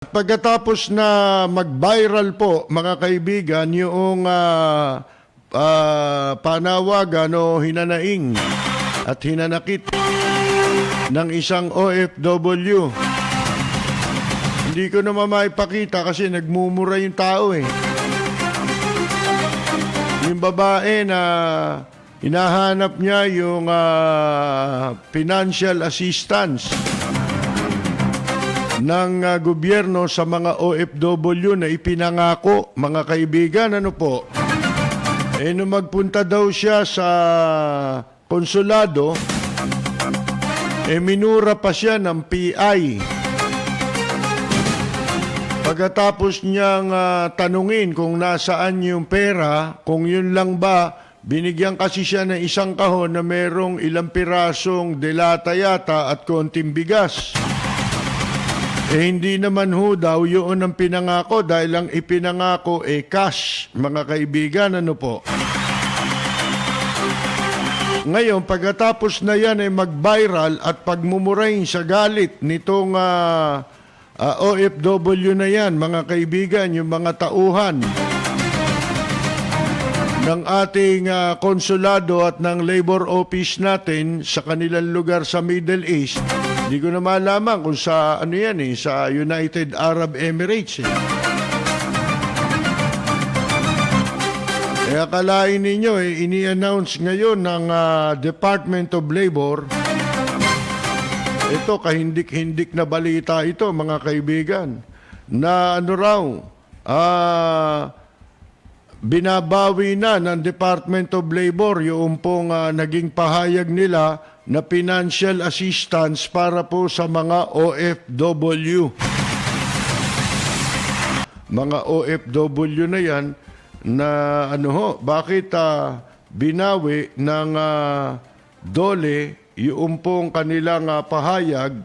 Pagkatapos na mag-viral po, mga kaibigan, yung panawagan o hinanaing at hinanakit ng isang OFW. Hindi ko naman maipakita kasi nagmumura yung tao eh. Yung babae na hinahanap niya yung financial assistance ng gobyerno sa mga OFW na ipinangako, mga kaibigan, ano po? Nung magpunta daw siya sa konsulado, minura pa siya ng PI. Pagkatapos niyang tanungin kung nasaan yung pera, kung yun lang ba, binigyan kasi siya ng isang kahon na merong ilang pirasong delata yata at konting bigas. Hindi naman ho daw yun ang pinangako dahil ang ipinangako cash, mga kaibigan, ano po. Ngayon, pagkatapos na yan mag-viral at pagmumurahin sa galit nitong OFW na yan, mga kaibigan, yung mga tauhan ng ating konsulado at ng labor office natin sa kanilang lugar sa Middle East. Hindi ko na malaman kung sa ano yan sa United Arab Emirates Kaya kalain ninyo ini-announce ngayon ng Department of Labor. Ito kahindik-hindik na balita ito, mga kaibigan, na ano raw binabawi na ng Department of Labor yung pong naging pahayag nila na financial assistance para po sa mga OFW. Mga OFW na yan na bakit binawi ng DOLE yung pong kanilang pahayag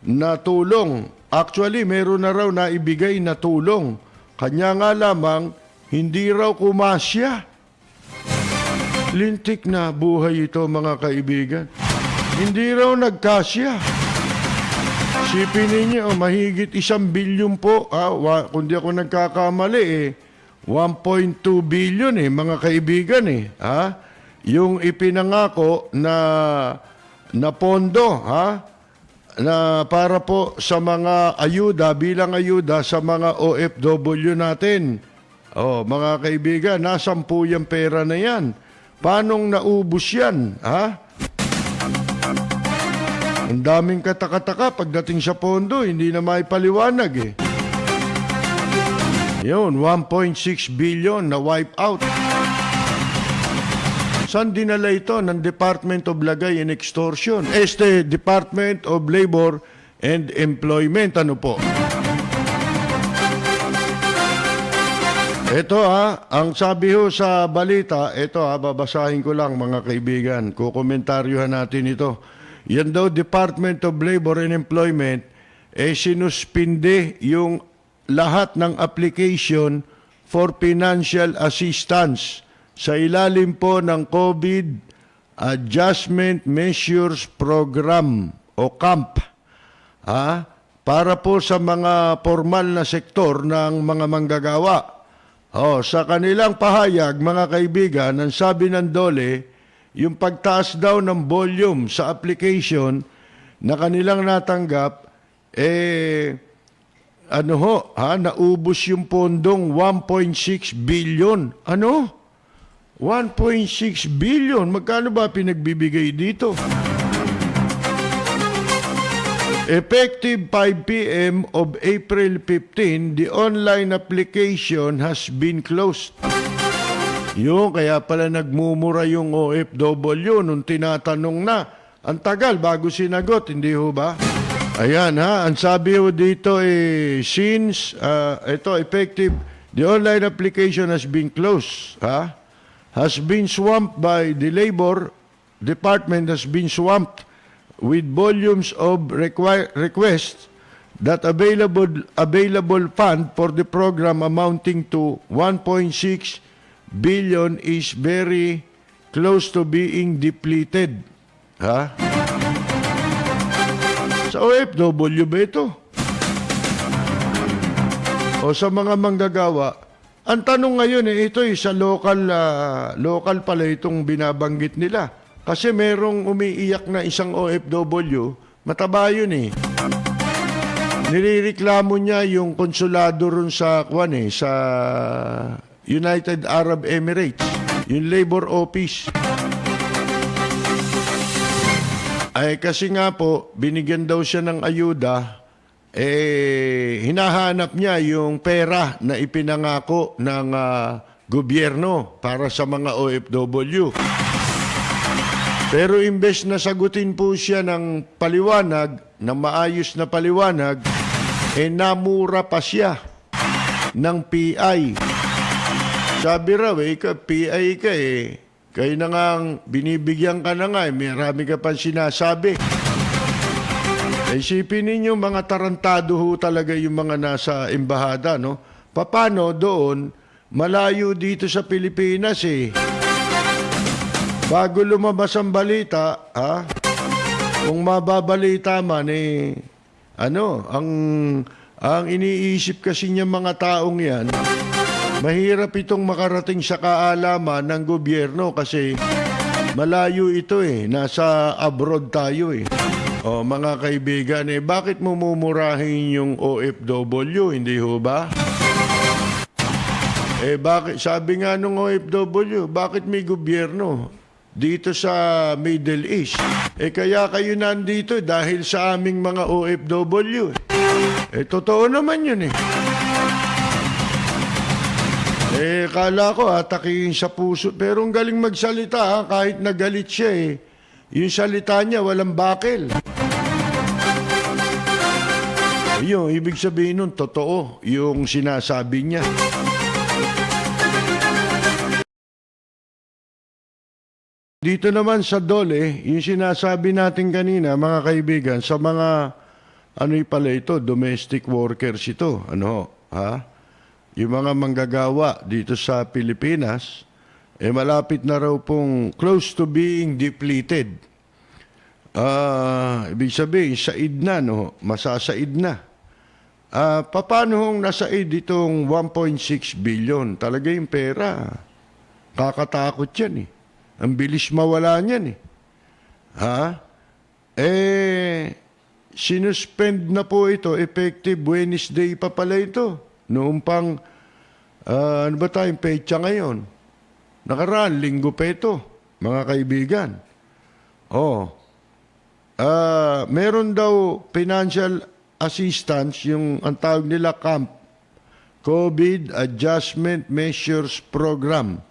na tulong. Actually, meron na raw na ibigay na tulong. Kanya nga lamang, hindi raw kumasya. Lintik na buhay ito, mga kaibigan. Hindi raw nagkasya. Sipin ninyo, mahigit 1 bilyon po. Kung di ako nagkakamali 1.2 billion mga kaibigan Yung ipinangako na pondo na para po sa mga ayuda, bilang ayuda sa mga OFW natin. Mga kaibigan, nasan po yung pera na yan? Paanong naubos yan? Ang daming kataka-taka pagdating sa pondo, hindi na maipaliwanag Yun, 1.6 billion na wipe out. Saan dinala ito ng Department of Lagay and Extortion? Department of Labor and Employment, ano po? Ito ang sabi ho sa balita, ito babasahin ko lang, mga kaibigan, kukomentaryuhan natin ito. Yan daw, Department of Labor and Employment, sinuspinde yung lahat ng application for financial assistance sa ilalim po ng COVID Adjustment Measures Program o CAMP. Para po sa mga formal na sektor ng mga manggagawa. Sa kanilang pahayag, mga kaibigan, ang sabi ng DOLE, yung pagtaas daw ng volume sa application na kanilang natanggap, naubos yung pondong 1.6 billion. 1.6 billion? Magkano ba pinagbibigay dito? Effective 5 p.m. of April 15, the online application has been closed. Kaya pala nagmumura yung OFW nung tinatanong na. Ang tagal bago sinagot, hindi ho ba? Ayan ang sabi ho dito since, effective, the online application has been closed, has been swamped by the Labor Department, has been swamped with volumes of requests that available fund for the program amounting to 1.6 billion is very close to being depleted. Sa OFW ba ito? o sa mga manggagawa. Ang tanong ngayon ito sa local pala itong binabanggit nila. Kasi merong umiiyak na isang OFW, mataba yun Nirireklamo niya yung konsulado ron sa sa United Arab Emirates, yung labor office. Ay kasi nga po, binigyan daw siya ng ayuda, hinahanap niya yung pera na ipinangako ng gobyerno para sa mga OFW. Pero imbes na sagutin po siya ng paliwanag, ng maayos na paliwanag, namura pa siya ng PI. Sabi raw, PI ka kayo na nga, binibigyan ka na nga, marami ka pa sinasabi. Isipin ninyo, mga tarantado ho talaga yung mga nasa embahada, no? Paano doon, malayo dito sa Pilipinas Bago lumabas ang balita, kung mababalita man ang iniisip kasi niya mga taong yan, mahirap itong makarating sa kaalaman ng gobyerno kasi malayo ito nasa abroad tayo O mga kaibigan, bakit mo mumurahin yung OFW, hindi ho ba? Bakit, sabi nga nung OFW, bakit may gobyerno dito sa Middle East? Kaya kayo nandito dahil sa aming mga OFW. Totoo naman yun kala ko atakihin sa puso. Pero ang galing magsalita kahit nagalit siya Yung salita niya walang bakil. Yun, ibig sabihin nun, totoo yung sinasabi niya. Dito naman sa DOLE, yung sinasabi natin kanina, mga kaibigan, sa mga, pala ito, domestic workers ito, yung mga manggagawa dito sa Pilipinas, malapit na raw pong close to being depleted. Ibig sabihin, said na, masasaid na. Paano hong nasaid itong 1.6 billion? Talaga yung pera. Kakatakot yan Ang bilis mawala niyan sinuspend na po ito, effective Wednesday pa pala ito. Noong pang, ano ba tayong petsa ngayon? Nakaraan, linggo pa ito, mga kaibigan. Meron daw financial assistance, yung ang tawag nila CAMP, COVID Adjustment Measures Program.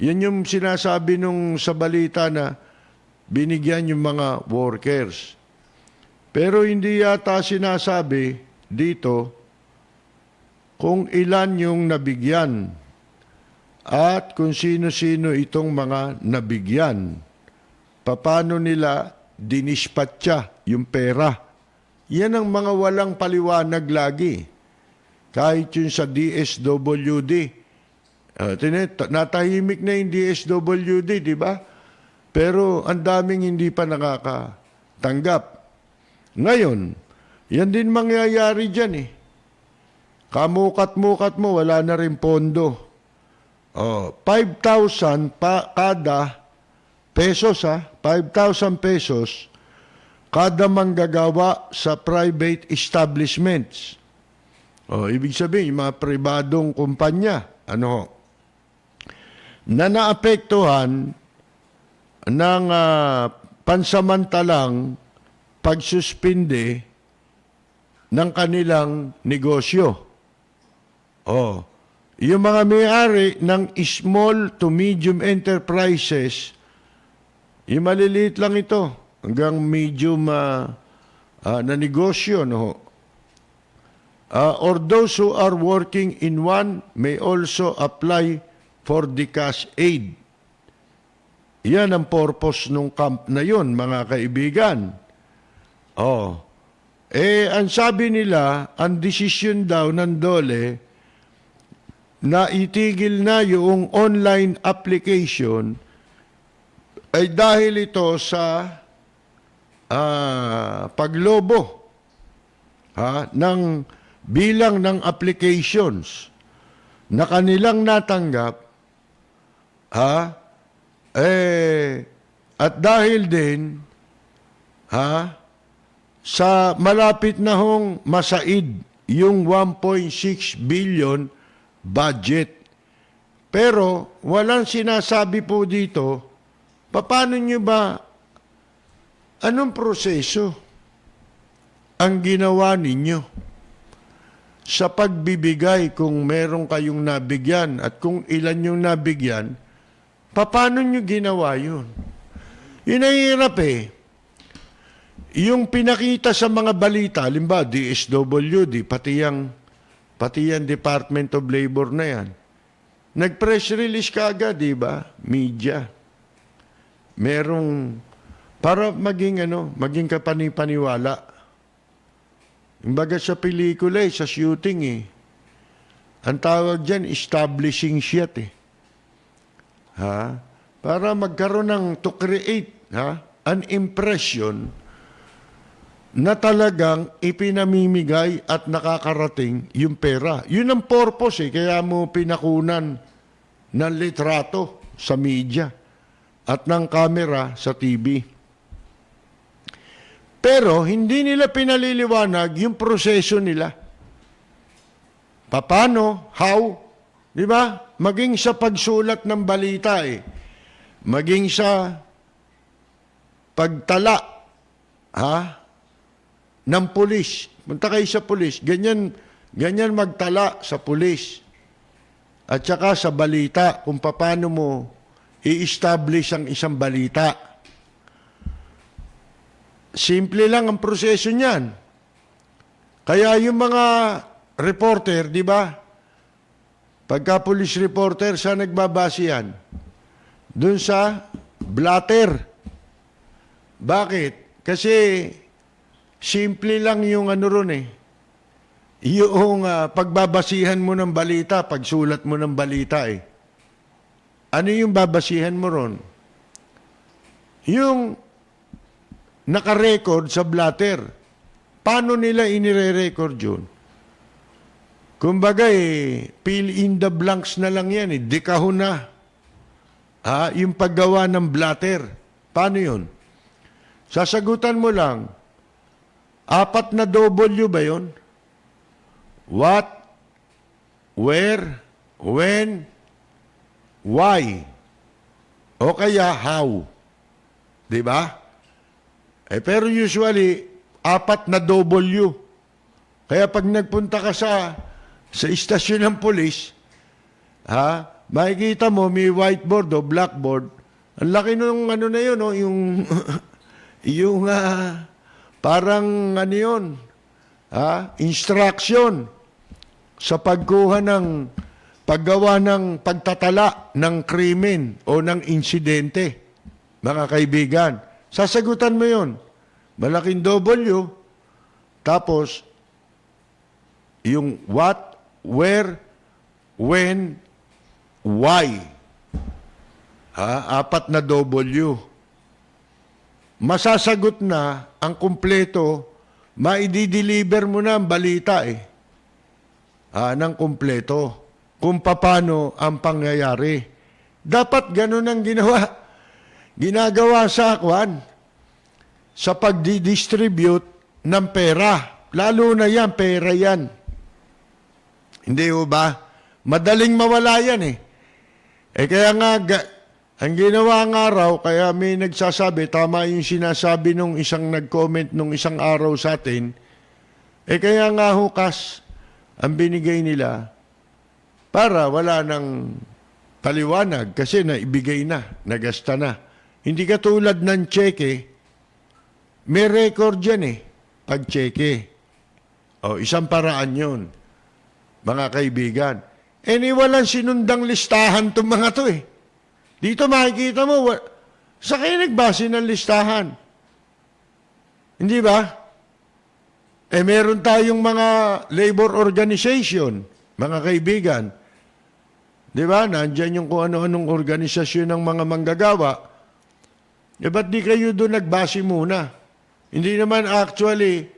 Yan yung sinasabi nung sa balita na binigyan yung mga workers. Pero hindi yata sinasabi dito kung ilan yung nabigyan at kung sino-sino itong mga nabigyan. Paano nila dinispatcha yung pera. Yan ang mga walang paliwanag lagi. Kahit yung sa DSWD. Natahimik na yung DSWD, di ba? Pero ang daming hindi pa nakakatanggap. Ngayon, yan din mangyayari dyan Kamukat-mukat mo, wala na rin pondo. 5,000 pa kada pesos 5,000 pesos kada manggagawa sa private establishments. Ibig sabihin, yung mga pribadong kumpanya, na naapektuhan ng pansamantalang pagsuspinde ng kanilang negosyo. Yung mga may-ari ng small to medium enterprises, yung maliliit lang ito, hanggang medium na negosyo, or those who are working in one may also apply for the cash aid. Yan ang purpose ng camp na yun, mga kaibigan. Ang sabi nila, ang desisyon daw ng DOLE na itigil na yung online application ay dahil ito sa paglobo ng bilang ng applications na kanilang natanggap, at dahil din, sa malapit na hong masaid yung 1.6 billion budget. Pero walang sinasabi po dito, paano nyo ba, anong proseso ang ginawa ninyo sa pagbibigay kung meron kayong nabigyan at kung ilan yung nabigyan, paano nyo ginawa yun? Yun ang hirap eh. Yung pinakita sa mga balita, limba, DSWD, pati yung Department of Labor na yan, nag-press release ka agad, di ba? Media. Merong, para maging kapani-paniwala. Imbaga sa pelikula sa shooting ang tawag dyan, establishing shot Para magkaroon to create, an impression na talagang ipinamimigay at nakakarating yung pera. Yun ang purpose kaya mo pinakunan ng litrato sa media at ng camera sa TV. Pero hindi nila pinaliliwanag yung proseso nila. Paano? How? Di ba? Maging sa pagsulat ng balita maging sa pagtala ng pulis. Punta kayo sa pulis. Ganyan magtala sa pulis. At saka sa balita kung paano mo i-establish ang isang balita. Simple lang ang proseso niyan. Kaya yung mga reporter, di ba? Pagka police reporter, saan nagbabase yan? Doon sa blatter. Bakit? Kasi simple lang yung ron Yung pagbabasihan mo ng balita, pagsulat mo ng balita Ano yung babasihan mo ron? Yung nakarecord sa blatter. Paano nila inire-record yun? Kumbaga fill in the blanks na lang yan Dekahon na. Yung paggawa ng blatter. Paano yun? Sasagutan mo lang, 4 na W ba yun? What, where, when, why, o kaya how. Diba? Pero usually, 4 na W. Kaya pag nagpunta ka sa istasyon ng polis, makikita mo may whiteboard o blackboard. Ang laki nung na yun, yung parang yun, instruction sa paggawa ng pagtatala ng krimen o ng insidente, mga kaibigan. Sasagutan mo yun. Malaking W, tapos yung what, where, when, why. 4 na W. Masasagot na ang kumpleto, maidi-deliver mo na ang balita ng kumpleto kung paano ang pangyayari. Dapat ganun ang ginagawa sa sa pagdi-distribute ng pera. Lalo na yan, pera yan. Hindi ba? Madaling mawala yan kaya nga, ang ginawa nga raw, kaya may nagsasabi, tama yung sinasabi nung isang nag-comment nung isang araw sa atin, kaya nga hukas ang binigay nila para wala nang paliwanag kasi naibigay na, nagasta na. Hindi katulad ng cheque, may record yan pag cheque. Isang paraan yun, mga kaibigan. Walang sinundang listahan itong mga to Dito makikita mo, sa kayo nagbase ng listahan. Hindi ba? Meron tayong mga labor organization, mga kaibigan. Di ba? Nandyan yung kung ano-anong organisasyon ng mga manggagawa. Ba't di kayo doon nagbase muna? Hindi naman actually,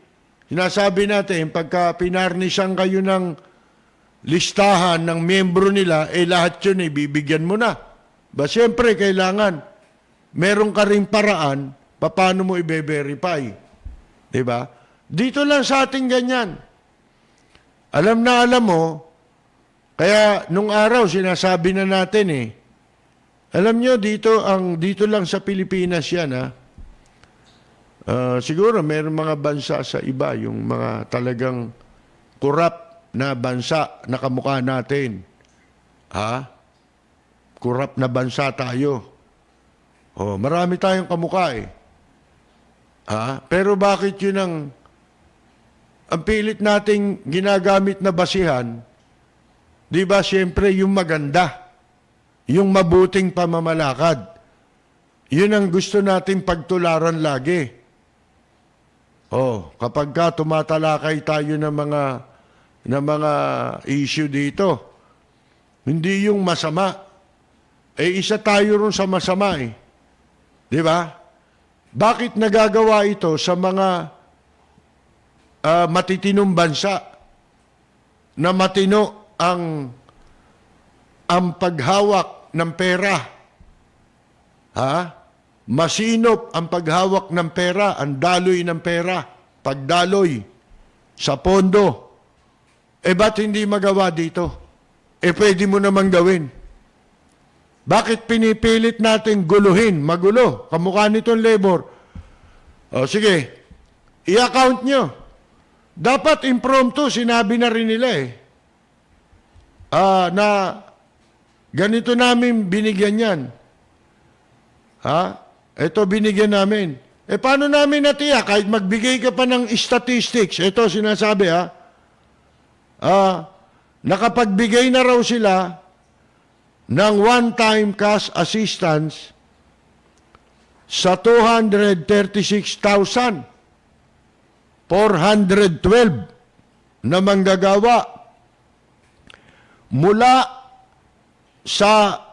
sinasabi natin, pagka pinarnisan kayo ng listahan ng miyembro nila, lahat yun bibigyan mo na. Ba, siyempre, kailangan meron ka rin paraan paano mo i-verify. Diba? Dito lang sa ating ganyan. Alam na alam mo, kaya nung araw sinasabi na natin alam nyo dito lang sa Pilipinas yan siguro mayroong mga bansa sa iba, yung mga talagang corrupt na bansa na kamukha natin. Corrupt na bansa tayo. Marami tayong kamukha Pero bakit yun ang pilit nating ginagamit na basihan? Di ba, siyempre, yung maganda, yung mabuting pamamalakad. Yun ang gusto nating pagtularan lagi. Kapag tumatalakay tayo ng mga issue dito, hindi yung masama. Isa tayo rin sa masama Di ba? Bakit nagagawa ito sa mga matitinong bansa na matino ang paghawak ng pera? Masinop ang paghawak ng pera, ang daloy ng pera, pagdaloy sa pondo. Ba't hindi magawa dito? Pwede mo namang gawin. Bakit pinipilit natin guluhin, magulo, kamukha nitong labor? Sige, i-account nyo. Dapat impromptu, sinabi na rin nila na ganito namin binigyan yan. Ito binigyan namin. Paano namin natiya? Kahit magbigay ka pa ng statistics, ito sinasabi nakapagbigay na raw sila ng one-time cash assistance sa 236,412 na manggagawa mula sa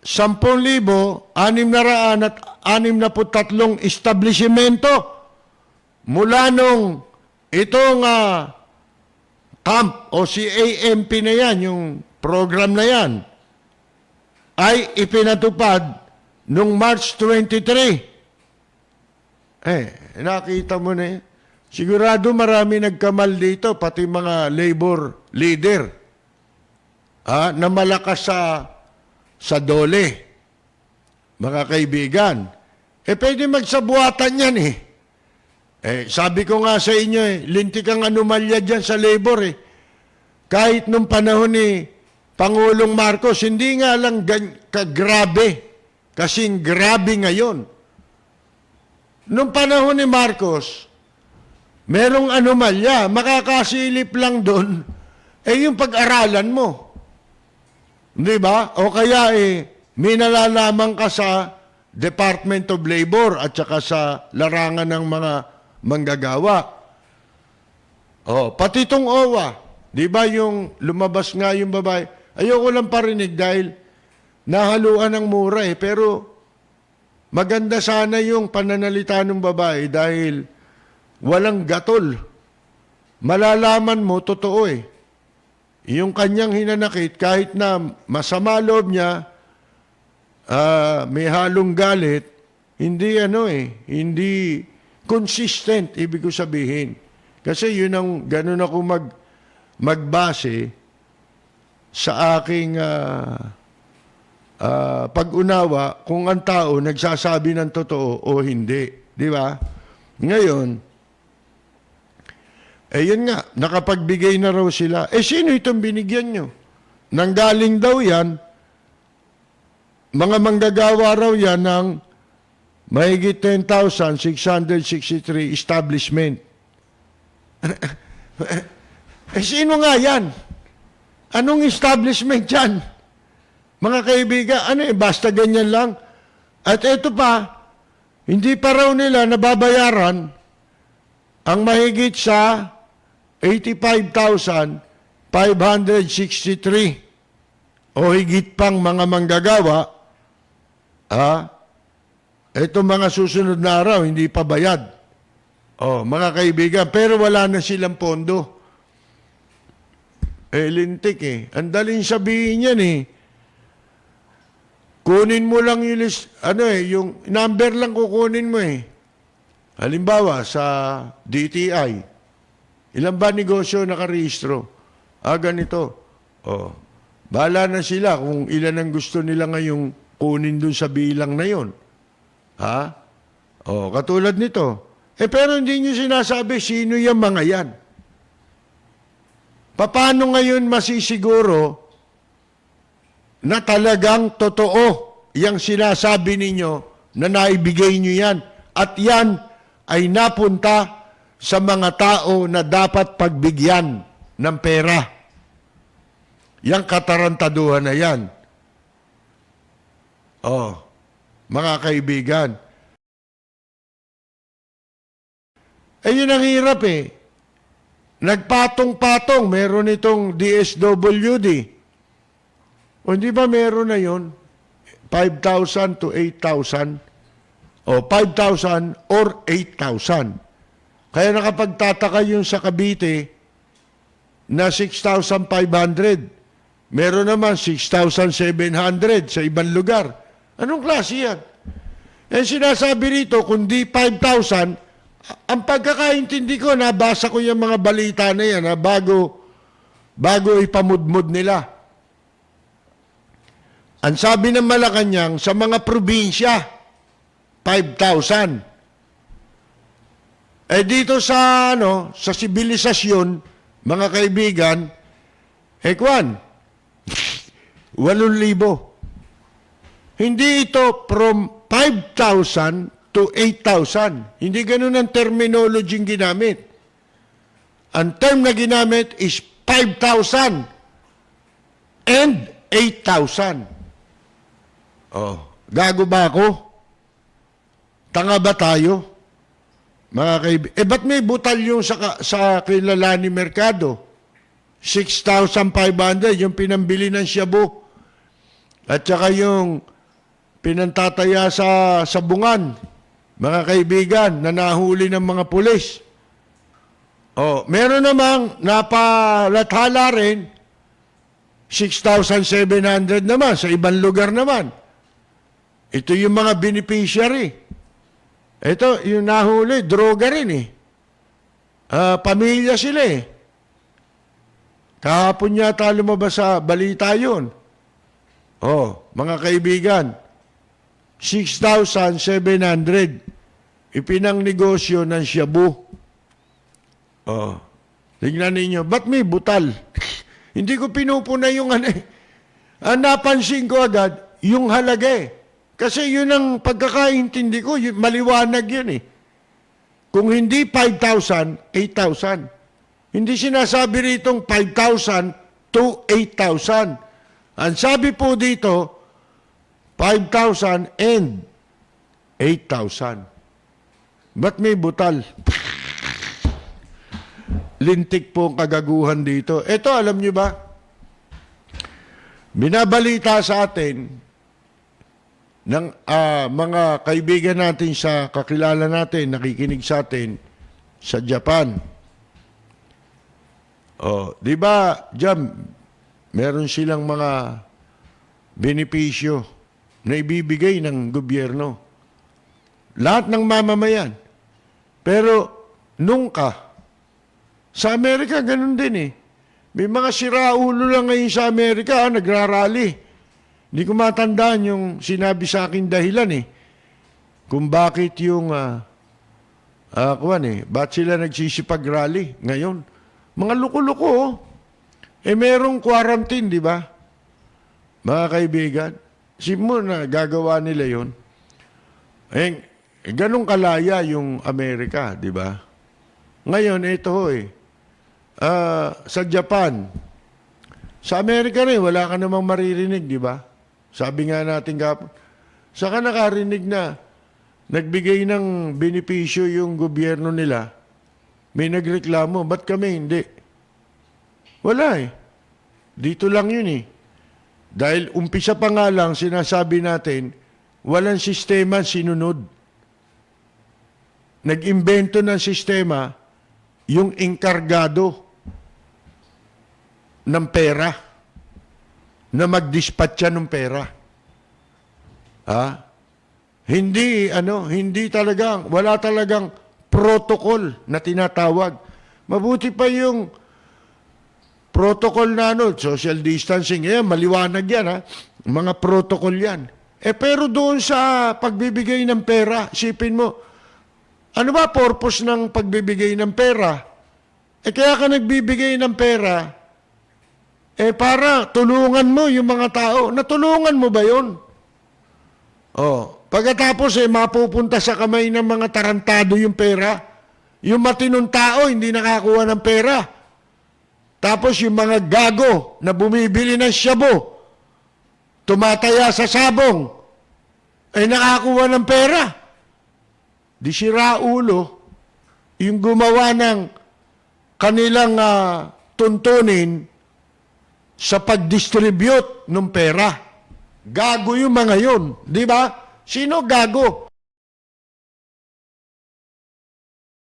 10,663 establishmento mula nung itong camp o CAMP na yan, yung program na yan, ay ipinatupad noong March 23. Nakita mo na sigurado marami nagkamal dito, pati mga labor leader na malakas sa dole. Mga kaibigan, pwede magsabuatan yan sabi ko nga sa inyo lintik ang anomalya dyan sa labor Kahit nung panahon ni Pangulong Marcos, hindi nga lang kagrabe, kasing grabe ngayon. Nung panahon ni Marcos, merong anomalya, makakasilip lang doon, yung pag-aralan mo. Di ba? O kaya may nalalaman ka sa Department of Labor at saka sa larangan ng mga manggagawa. Pati itong OWA, di ba yung lumabas nga yung babae, ayoko lang parinig dahil nahaluan ng mura pero maganda sana yung pananalita ng babae dahil walang gatol. Malalaman mo, totoo yung kanyang hinanakit, kahit na masama loob niya, may halong galit, hindi hindi consistent, ibig ko sabihin. Kasi yun ang, ganun ako magbase sa aking pag-unawa kung ang tao nagsasabi ng totoo o hindi. Di ba? Ngayon, yun nga, nakapagbigay na raw sila. Sino itong binigyan nyo? Nanggaling daw yan, mga manggagawa raw yan ng mahigit 10,663 establishment. Sino nga yan? Anong establishment yan? Mga kaibigan, basta ganyan lang? At ito pa, hindi pa raw nila nababayaran ang mahigit sa 85,563 o higit pang mga manggagawa, ito mga susunod na araw, hindi pa bayad. Oh, mga kaibigan, pero wala na silang pondo. Lintik eh. Ang daling sabihin yan eh. Kunin mo lang yung list, yung number lang kukunin mo eh. Halimbawa, sa DTI, ilan ba negosyo nakarehistro? Ganito. Oh, bahala na sila kung ilan ang gusto nila ngayong kunin dun sa bilang na yon. Ha? Oh, katulad nito. Pero hindi nyo sinasabi sino yung mga yan. Paano ngayon masisiguro na talagang totoo yung sinasabi ninyo na naibigay nyo yan at yan ay napunta sa mga tao na dapat pagbigyan ng pera. Yang katarantaduhan na yan. Oh, mga kaibigan. Yun ang hirap eh. Nagpatong-patong, meron itong DSWD. O hindi ba meron na yun? 5,000 to 8,000. O 5,000 or 8,000. Kaya nakapagtataka yung sa Cavite na 6,500. Meron naman 6,700 sa ibang lugar. Anong klase yan? Sinasabi rito, kundi 5,000, ang pagkakaintindi ko, nabasa ko yung mga balita na yan bago ipamudmud nila. Ang sabi ng Malacanang, sa mga probinsya, 5,000. Dito sa sibilisasyon, mga kaibigan, 8,000. Hindi ito from 5,000 to 8,000. Hindi ganun ang terminology ginamit. Ang term na ginamit is 5,000 and 8,000. Oh, gago ba ako? Tanga ba tayo? Mga kaibigan. Ba't may butal yung sa Killalani Mercado? 6,500 yung pinambili ng shabu. At saka yung pinantataya sa bungan. Mga kaibigan, na nahuli ng mga pulis. Meron namang napalathala rin, 6,700 naman, sa ibang lugar naman. Ito yung mga beneficiary. Ito, yung nahuli, droga rin eh. Pamilya sila eh. Kahapon yata lumabas sa balita yun. Mga kaibigan, 6,700 ipinang negosyo ng shabu. Tingnan ninyo, ba't may butal? Hindi ko pinupuna yung napansin ko agad, yung halaga eh. Kasi yun ang pagkakaintindi ko, maliwanag yun eh. Kung hindi 5,000, 8,000. Hindi sinasabi ritong 5,000 to 8,000. Ang sabi po dito, 5,000 and 8,000. Ba't may butal? Lintik po ang kagaguhan dito. Ito, alam nyo ba? Binabalita sa atin ng mga kaibigan natin sa kakilala natin, nakikinig sa atin sa Japan. Di ba, diyan, meron silang mga benepisyo na ibibigay ng gobyerno. Lahat ng mamamayan. Pero, nung sa Amerika, ganun din eh. May mga siraulo lang ngayon sa Amerika, nagrarally. Hindi ko matandaan yung sinabi sa akin dahilan eh. Kung bakit yung, ba't sila nagsisipag-rally ngayon? Mga luko-luko, merong quarantine, di ba? Mga kaibigan, mo na gagawa nila yon. Ganun kalaya yung Amerika, di ba? Ngayon, ito sa Japan, sa Amerika rin, wala ka namang maririnig, di ba? Sabi nga natin kapon, saka nakarinig na nagbigay ng benepisyo yung gobyerno nila, may nagreklamo, ba't kami hindi? Wala eh. Dito lang yun eh. Dahil umpisa pa nga lang, sinasabi natin, walang sistema sinunod. nag-imbento ng sistema yung enkargado ng pera na mag-dispatcha ng pera. Hindi talagang, wala talagang protocol na tinatawag. Mabuti pa yung protocol na social distancing, maliwanag yan, mga protocol yan. Pero doon sa pagbibigay ng pera, isipin mo, ano ba purpose ng pagbibigay ng pera? Kaya ka nagbibigay ng pera, para tulungan mo yung mga tao. Natulungan mo ba yun? Pagkatapos mapupunta sa kamay ng mga tarantado yung pera. Yung matinong tao hindi nakakuha ng pera. Tapos yung mga gago na bumibili ng shabu, tumataya sa sabong, ay nakakuha ng pera. Di si Raulo, yung gumawa ng kanilang tuntunin sa pag-distribute ng pera. Gago yung mga yun. Di ba? Sino gago?